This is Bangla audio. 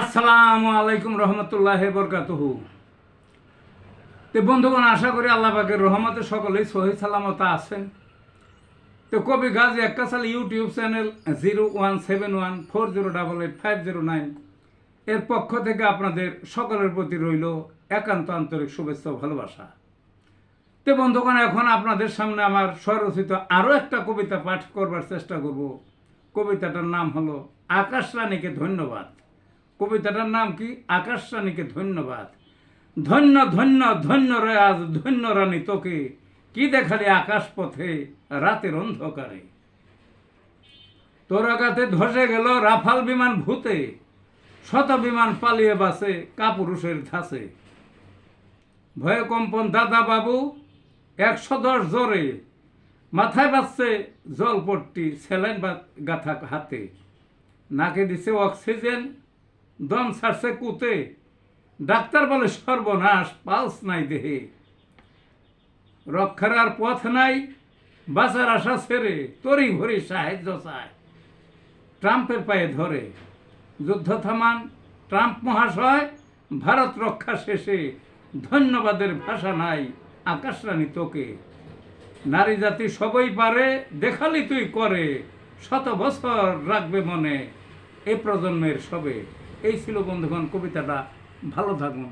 আসসালামু আলাইকুম রহমতুল্লাহ বরকাতুহু। তো বন্ধুগণ, আশা করি আল্লাহ পাকের রহমতে সকলেই সহি সালামত আছেন। তো কবি গাজী আক্কাস আলী ইউটিউব চ্যানেল 017140885009 এর পক্ষ থেকে আপনাদের সকলের প্রতি রইল একান্ত আন্তরিক শুভেচ্ছা ও ভালোবাসা। তো বন্ধুগণ, এখন আপনাদের সামনে আমার স্বরচিত আরও একটা কবিতা পাঠ করবার চেষ্টা করব। কবিতাটার নাম হলো আকাশ রানীকে ধন্যবাদ। কবিতাটার নাম কি? আকাশ রানীকে ধন্যবাদ। ধন্য ধন্য ধন্য রে আজ ধন্য রানী তোকে, কি দেখালি আকাশ পথে রাতের অন্ধকারে। তোর আঘাতে ধসে গেল রাফাল বিমান ভূতে, শত বিমান পালিয়ে বাসে কাপুরুষের ধাসে। ভয়ে কম্পন দাদা বাবু 110 জোরে, মাথায় বাজছে জলপট্টি, স্যালাইন গাথা হাতে। নাকে দিছে অক্সিজেন, দম ছাড়ছে কুতে। ডাক্তার বলে সর্বনাশ, পালস নাই দেহে। রক্ষার আর পথ নাই, বাঁচার আশা ছেড়ে তরি ঘড়ি সাহায্য চায়। ট্রাম্পের পায়ে ধরে যুদ্ধ থামান ট্রাম্প মহাশয়, ভারত রক্ষা শেষে ধন্যবাদের ভাষা নাই আকাশ রানী তোকে। নারী জাতি সবই পারে, দেখালি তুই করে, শত বছর রাখবে মনে এ প্রজন্মের সবে। এই ছিল বন্ধুগণ কবিতাটা। ভালো থাকুন।